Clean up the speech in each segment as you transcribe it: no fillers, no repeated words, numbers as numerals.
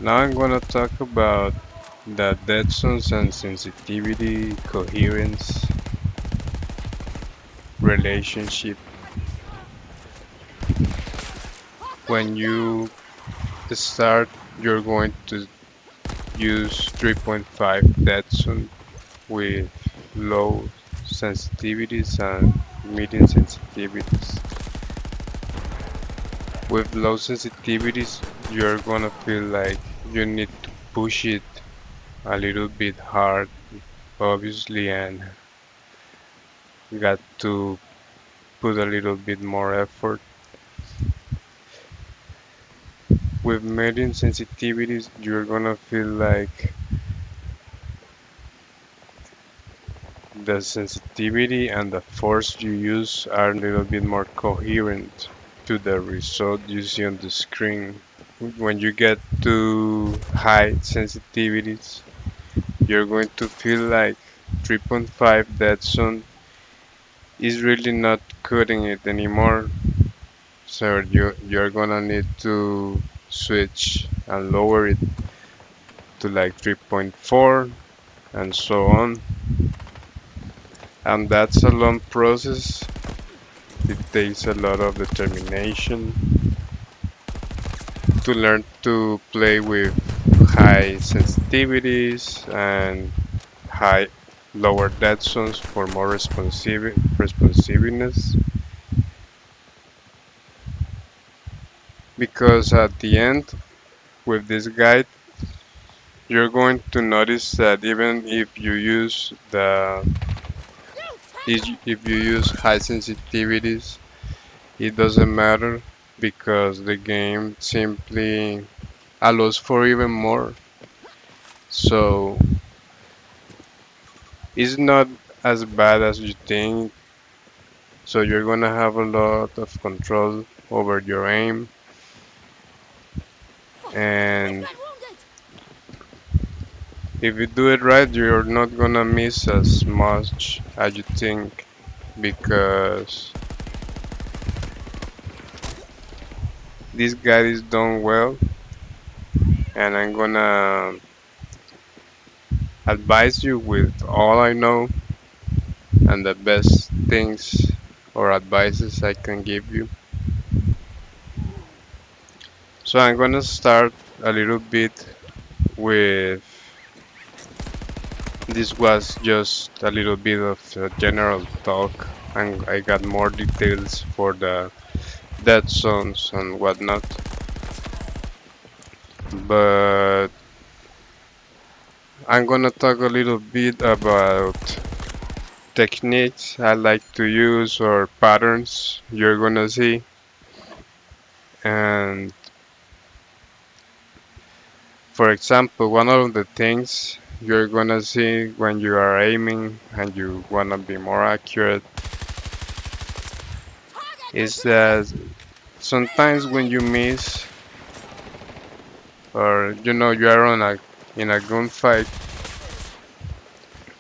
Now I'm gonna talk about the deadzones and sensitivity, coherence, relationship. When you start, you're going to use 3.5 deadzone with low sensitivities and medium sensitivities. With low sensitivities, you're gonna feel like you need to push it a little bit hard, obviously, and you got to put a little bit more effort. With medium sensitivities, you're gonna feel like the sensitivity and the force you use are a little bit more coherent to the result you see on the screen. When you get to high sensitivities, you're going to feel like 3.5 dead zone is really not cutting it anymore. So you're gonna need to switch and lower it to like 3.4 and so on. And that's a long process. It takes a lot of determination to learn to play with high sensitivities and high lower dead zones for more responsiveness. Because at the end, with this guide, you're going to notice that even if you use if you use high sensitivities, it doesn't matter because the game simply allows for even more. So it's not as bad as you think. So you're gonna have a lot of control over your aim, and if you do it right, you're not gonna miss as much as you think because this guide is done well, and I'm gonna advise you with all I know and the best things or advices I can give you. So I'm gonna start a little bit with this was just a little bit of a general talk, and I got more details for the dead zones and whatnot. But I'm gonna talk a little bit about techniques I like to use or patterns you're gonna see. And for example, one of the things you're gonna see when you are aiming and you wanna be more accurate is that sometimes when you miss or you are on a in a gunfight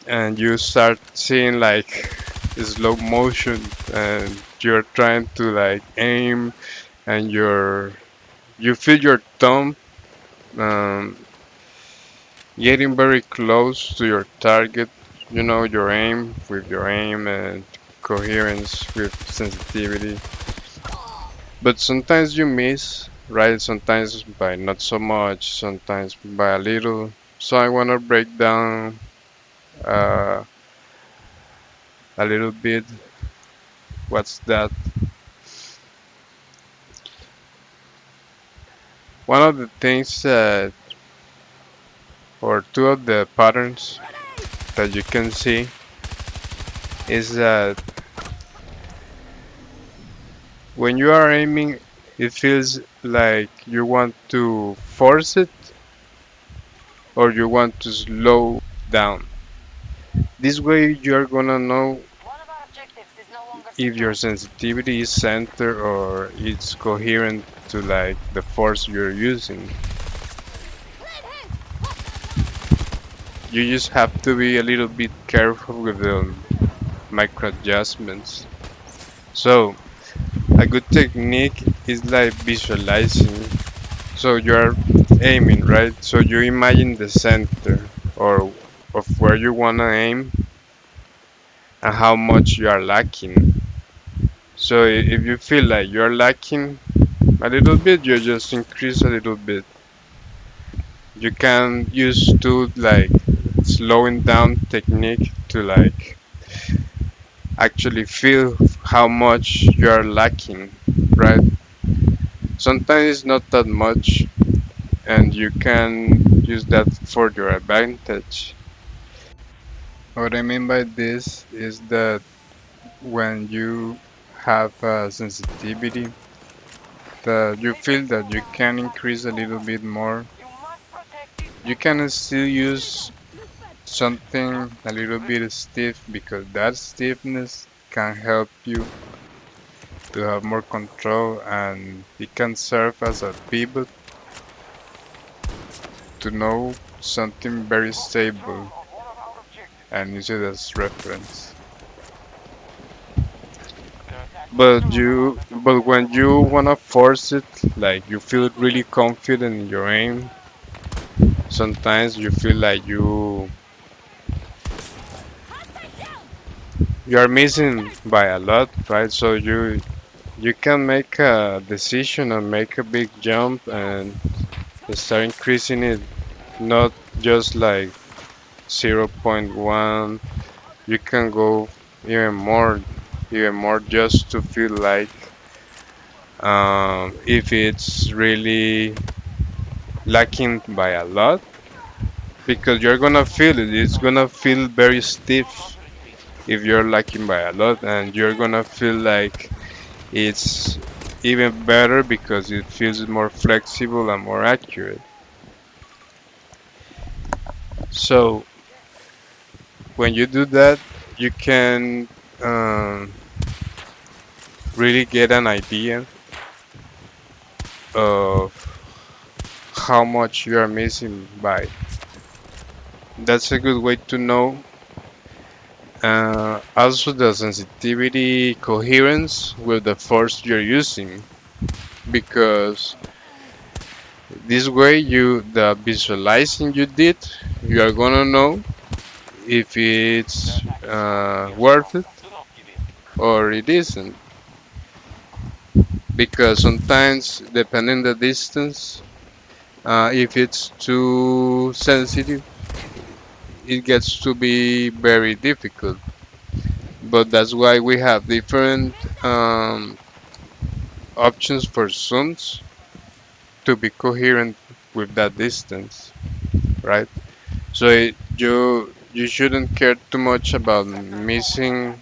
and you start seeing like slow motion and you're trying to like aim and you feel your thumb um, getting very close to your target, your aim with your aim and coherence with sensitivity. But sometimes you miss, right? Sometimes by not so much, sometimes by a little. So I want to break down uh, a little bit what's that. One of the things that, or two of the patterns that you can see is that when you are aiming, it feels like you want to force it or you want to slow down. This way you're gonna know if your sensitivity is centered or it's coherent to like the force you're using. You just have to be a little bit careful with the micro adjustments. So a good technique is like visualizing. So you're aiming, right? So you imagine the center or of where you wanna aim and how much you are lacking. So if you feel like you're lacking a little bit, you just increase a little bit. You can use to like slowing down technique to like actually feel how much you are lacking, right? Sometimes it's not that much, and you can use that for your advantage. What I mean by this is that when you have a sensitivity that you feel that you can increase a little bit more, you can still use something a little bit stiff because that stiffness can help you to have more control and it can serve as a pivot to know something very stable and use it as reference. But when you wanna force it, like you feel really confident in your aim, sometimes you feel like you are missing by a lot, right? So you can make a decision and make a big jump and start increasing it, not just like zero point 0.1. You can go even more just to feel like if it's really lacking by a lot, because you're gonna feel it. It's gonna feel very stiff if you're lacking by a lot, and you're gonna feel like it's even better because it feels more flexible and more accurate. So when you do that, you can really get an idea of how much you are missing by. That's a good way to know. Also, the sensitivity coherence with the force you're using, because this way the visualizing you did, you are gonna know if it's worth it or it isn't. Because sometimes, depending the distance, if it's too sensitive, it gets to be very difficult. But that's why we have different options for zooms to be coherent with that distance, right? So you shouldn't care too much about missing,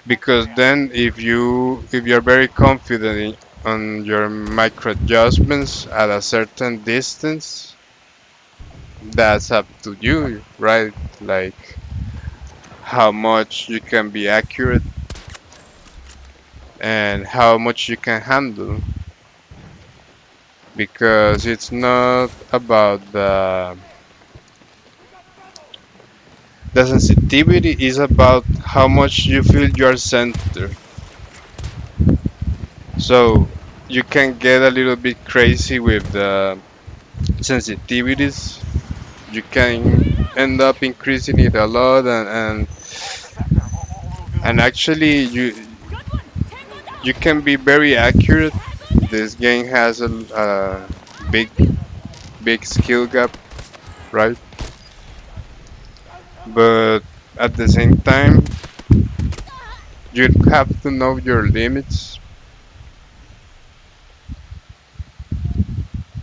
because then if you're very confident on your micro adjustments at a certain distance, that's up to you, right? Like how much you can be accurate and how much you can handle, because it's not about the sensitivity is about how much you feel your center. So you can get a little bit crazy with the sensitivities. You can end up increasing it a lot, and actually you can be very accurate. This game has a big skill gap, right? But at the same time, you have to know your limits.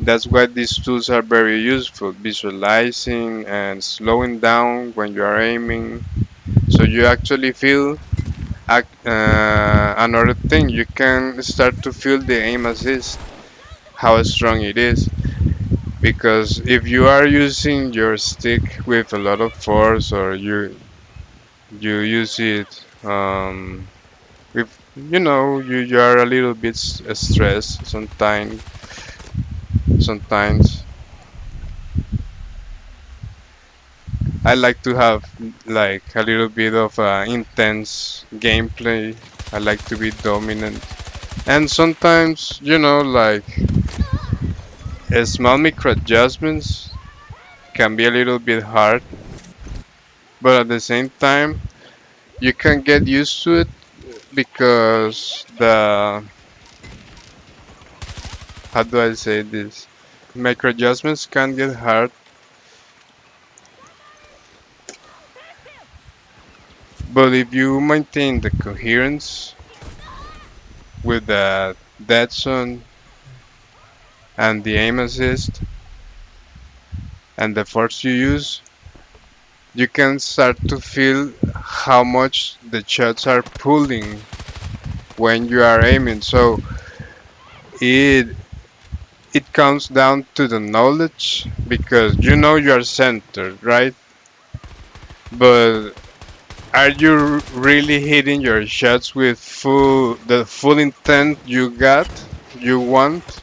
That's why these tools are very useful, visualizing and slowing down when you are aiming. So you actually feel another thing, you can start to feel the aim assist, how strong it is. Because if you are using your stick with a lot of force, or you use it if you are a little bit stressed sometimes I like to have like a little bit of intense gameplay. I like to be dominant, and sometimes like Small micro adjustments can be a little bit hard, but at the same time, you can get used to it because how do I say this? Micro adjustments can get hard, but if you maintain the coherence with the deadzone and the aim assist and the force you use, you can start to feel how much the shots are pulling when you are aiming. So it it comes down to the knowledge because you know you are centered, right? But are you really hitting your shots with the full intent you want?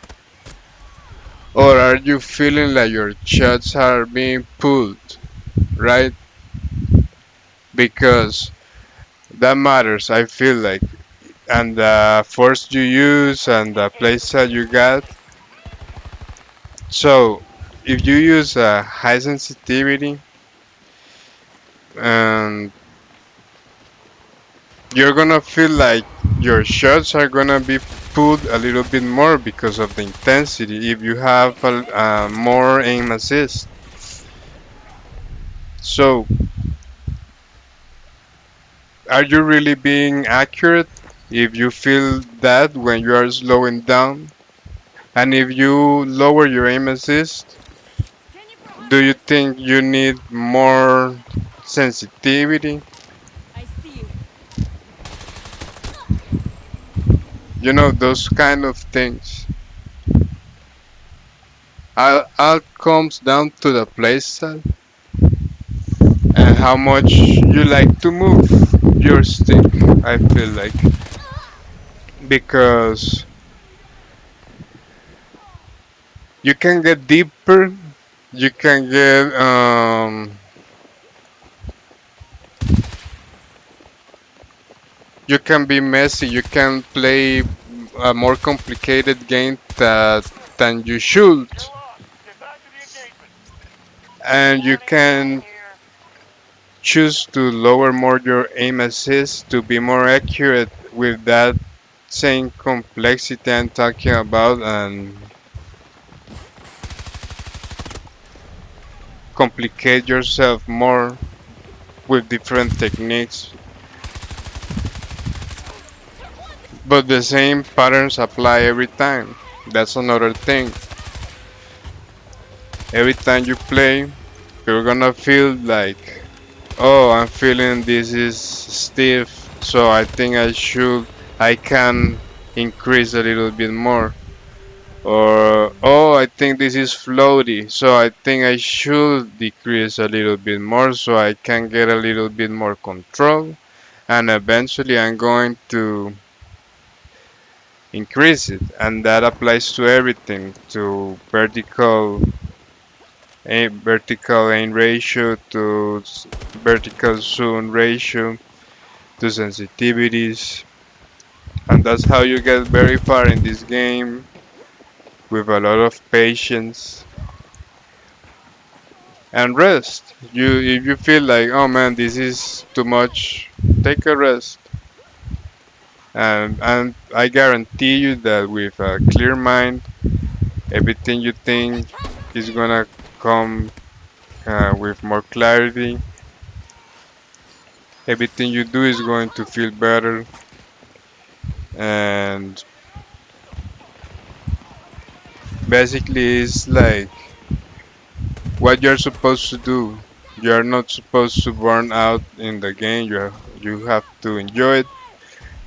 Or are you feeling like your shots are being pulled, right? Because that matters, I feel like. And the force you use and the playstyle you got. So, if you use a high sensitivity, and you're gonna feel like your shots are gonna be pulled a little bit more because of the intensity if you have more aim assist. So, are you really being accurate if you feel that when you are slowing down? And if you lower your aim assist, do you think you need more sensitivity? You know, those kind of things. All comes down to the playstyle and how much you like to move your stick, I feel like. Because you can get deeper, you can get you can be messy, you can play a more complicated game than you should, and you can choose to lower more your aim assist to be more accurate with that same complexity I'm talking about and complicate yourself more with different techniques. But the same patterns apply every time. That's another thing. Every time you play, you're gonna feel like, oh, I'm feeling this is stiff, so I think I can increase a little bit more. Or, oh, I think this is floaty, so I think I should decrease a little bit more so I can get a little bit more control. And eventually I'm going to increase it. And that applies to everything, to vertical aim ratio, to vertical zoom ratio, to sensitivities. And that's how you get very far in this game with a lot of patience and rest. If you feel like, oh man, this is too much, take a rest. And I guarantee you that with a clear mind, everything you think is gonna come with more clarity. Everything you do is going to feel better, and basically, it's like what you're supposed to do. You're not supposed to burn out in the game. You have to enjoy it,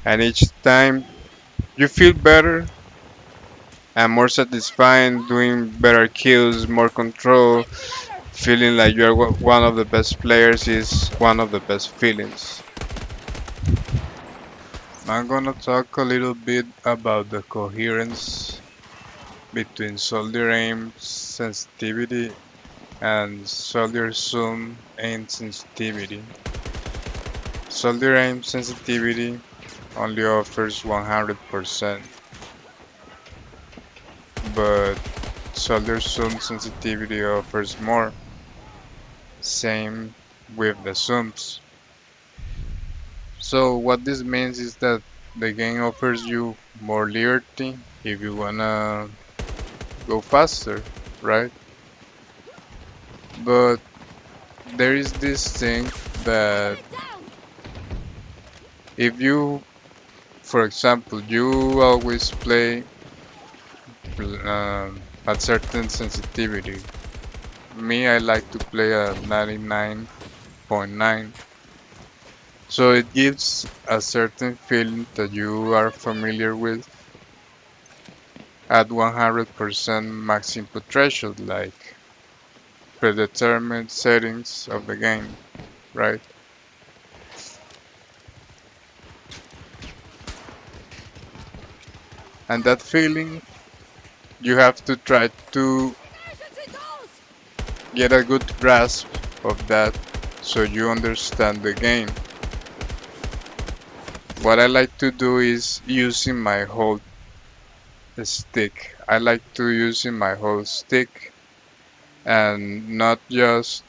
and each time you feel better and more satisfying, doing better kills, more control, feeling like you're one of the best players is one of the best feelings. I'm gonna talk a little bit about the coherence between soldier aim sensitivity and soldier zoom aim sensitivity. Soldier aim sensitivity only offers 100%, but solder zoom sensitivity offers more. Same with the zooms. So what this means is that the game offers you more liberty if you wanna go faster, right? But there is this thing that if you, for example, you always play at certain sensitivity. Me, I like to play at 99.9. So it gives a certain feeling that you are familiar with at 100% max input threshold, like predetermined settings of the game, right? And that feeling, you have to try to get a good grasp of that so you understand the game. What I like to do is using my whole stick. I like to using my whole stick and not just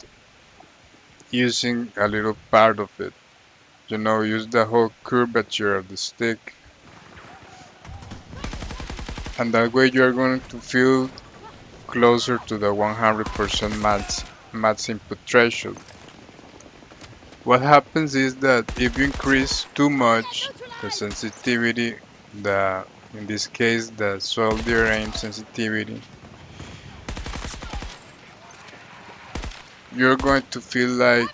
using a little part of it. You know, use the whole curvature of the stick. And that way you are going to feel closer to the 100% max input threshold. What happens is that if you increase too much the sensitivity, in this case the soldier aim sensitivity, you're going to feel like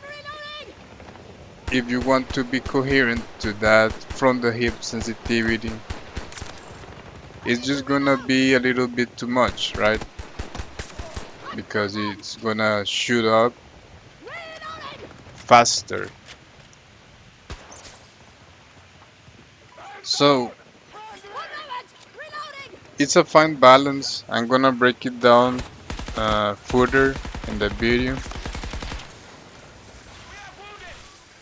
if you want to be coherent to that from the hip sensitivity, it's just gonna be a little bit too much, right? Because it's gonna shoot up faster. So it's a fine balance. I'm gonna break it down further in the video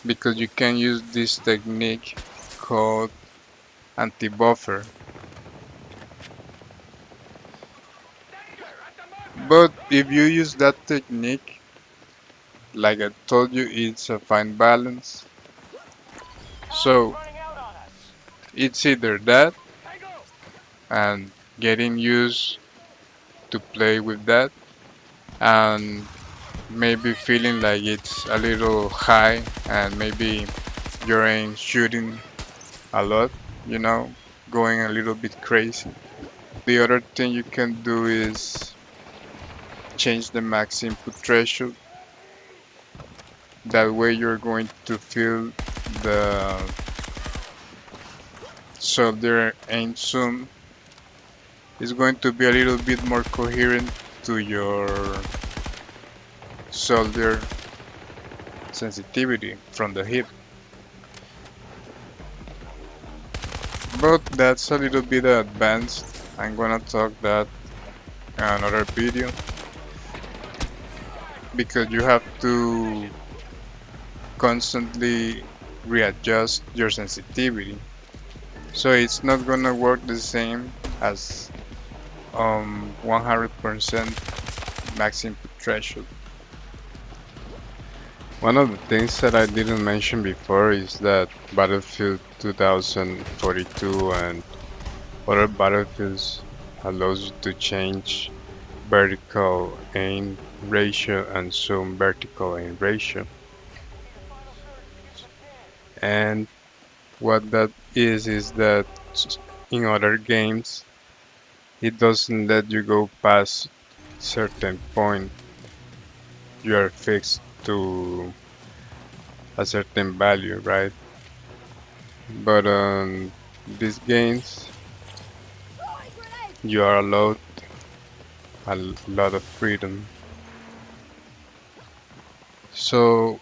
because you can use this technique called anti-buffer. But if you use that technique, like I told you, it's a fine balance. So it's either that and getting used to play with that and maybe feeling like it's a little high and maybe you ain't shooting a lot, you know, going a little bit crazy. The other thing you can do is change the max input threshold. That way you're going to feel the solder aim zoom is going to be a little bit more coherent to your solder sensitivity from the hip. But that's a little bit advanced. I'm gonna talk that in another video because you have to constantly readjust your sensitivity. So it's not gonna work the same as 100% max input threshold. One of the things that I didn't mention before is that Battlefield 2042 and other battlefields allows you to change vertical aim ratio and zoom vertical aim ratio. And what that is that in other games it doesn't let you go past certain point. You are fixed to a certain value, right? But on these games you are allowed a lot of freedom. So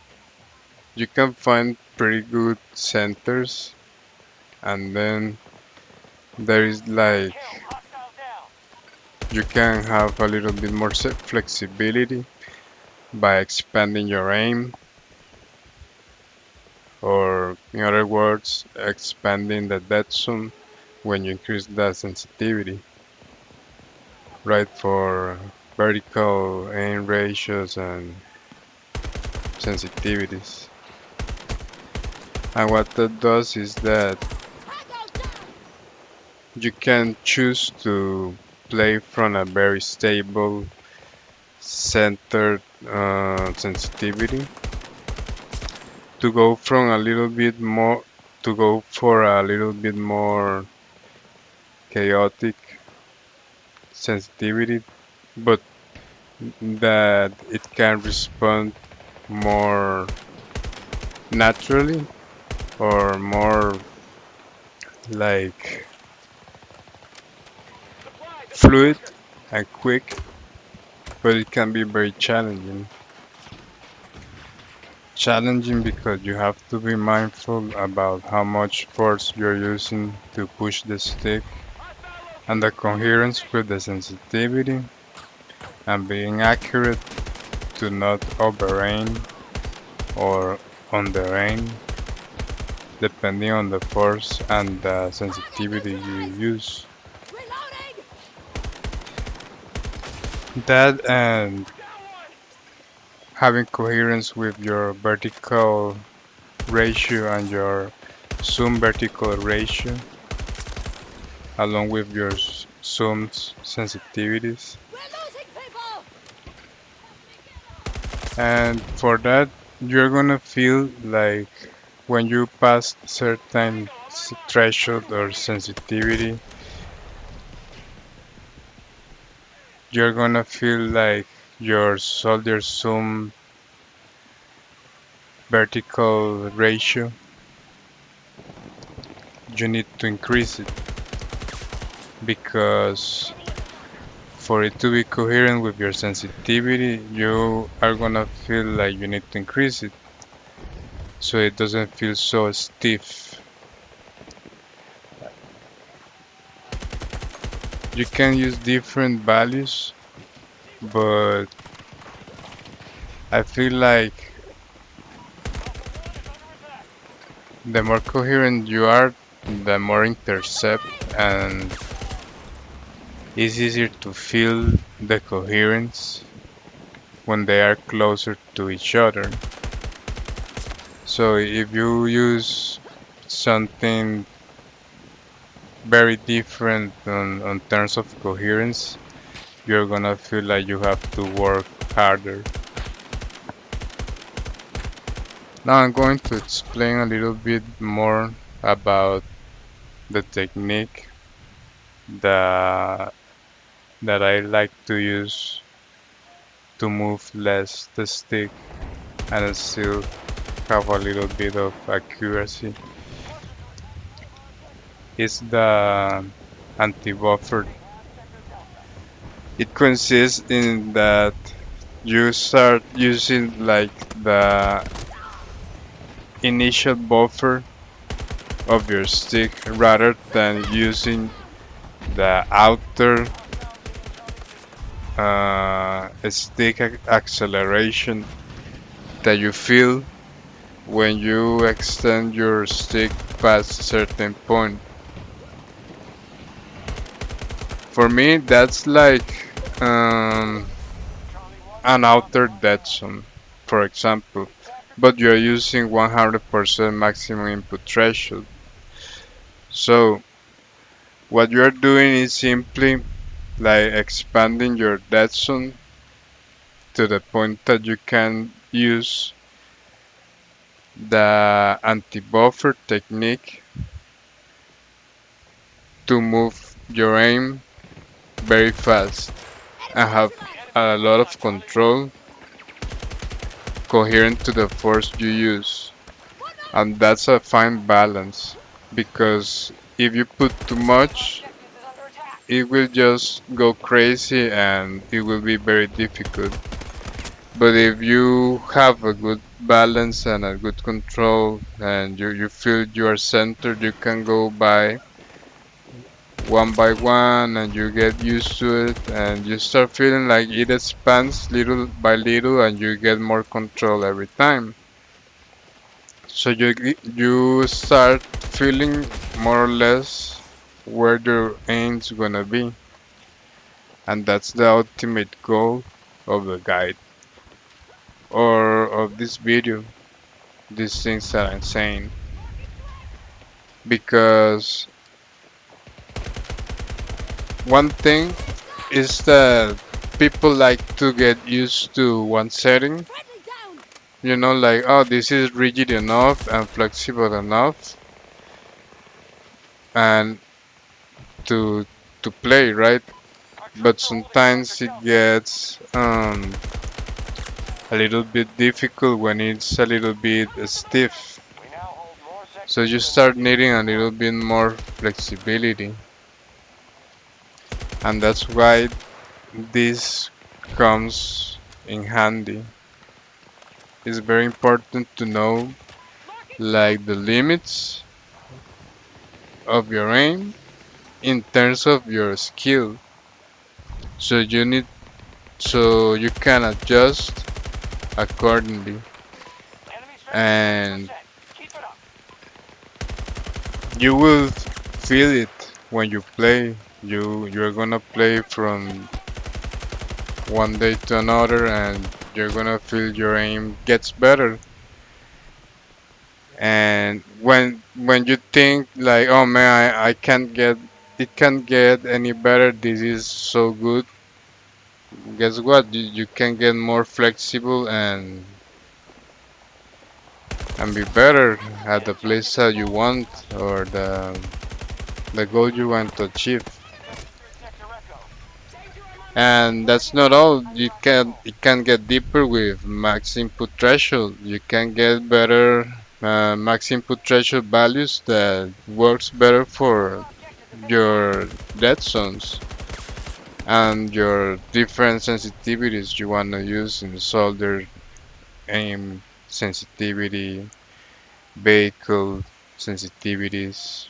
you can find pretty good centers and then there is like you can have a little bit more flexibility by expanding your aim or in other words expanding the deadzone when you increase the sensitivity. right for vertical aim ratios and sensitivities. And what that does is that you can choose to play from a very stable centered sensitivity to go from a little bit more to go for a little bit more chaotic sensitivity, but that it can respond more naturally or more like fluid and quick, but it can be very challenging. Challenging because you have to be mindful about how much force you're using to push the stick and the coherence with the sensitivity and being accurate to not over-aim or under-aim depending on the force and the sensitivity you use. That and having coherence with your vertical ratio and your zoom vertical ratio along with your zoom sensitivities. And for that, you're gonna feel like when you pass certain threshold or sensitivity, you're gonna feel like your soldier zoom vertical ratio, you need to increase it because for it to be coherent with your sensitivity, you are gonna feel like you need to increase it so it doesn't feel so stiff. You can use different values, but I feel like the more coherent you are, the more intercept and it's easier to feel the coherence when they are closer to each other. So if you use something very different on terms of coherence, you're gonna feel like you have to work harder. Now I'm going to explain a little bit more about the technique that that I like to use to move less the stick and still have a little bit of accuracy. It's the anti-buffer. It consists in that you start using like the initial buffer of your stick rather than using the outer stick acceleration that you feel when you extend your stick past a certain point. For me, that's like an outer deadzone, for example, but you're using 100% maximum input threshold. So what you're doing is simply like expanding your deadzone to the point that you can use the anti-buffer technique to move your aim very fast and have a lot of control coherent to the force you use. And that's a fine balance because if you put too much, it will just go crazy and it will be very difficult. But if you have a good balance and a good control and you feel you are centered, you can go by one and you get used to it and you start feeling like it expands little by little and you get more control every time. So you start feeling more or less where your aim's gonna be. And that's the ultimate goal of the guide or of this video, these things that I'm saying. Because one thing is that people like to get used to one setting. You know, like, oh, this is rigid enough and flexible enough and to play, right? But sometimes it gets a little bit difficult when it's a little bit stiff. So you start needing a little bit more flexibility. And that's why this comes in handy. It's very important to know like the limits of your aim in terms of your skill. So you can adjust accordingly. And you will feel it when you play. You're gonna play from one day to another and you're gonna feel your aim gets better. And when you think like, oh man, I can't get it can't get any better, this is so good, guess what, you can get more flexible and be better at the place that you want or the goal you want to achieve. And that's not all. It can get deeper with max input threshold. You can get better max input threshold values that works better for your dead zones and your different sensitivities you want to use in solder, aim sensitivity, vehicle sensitivities.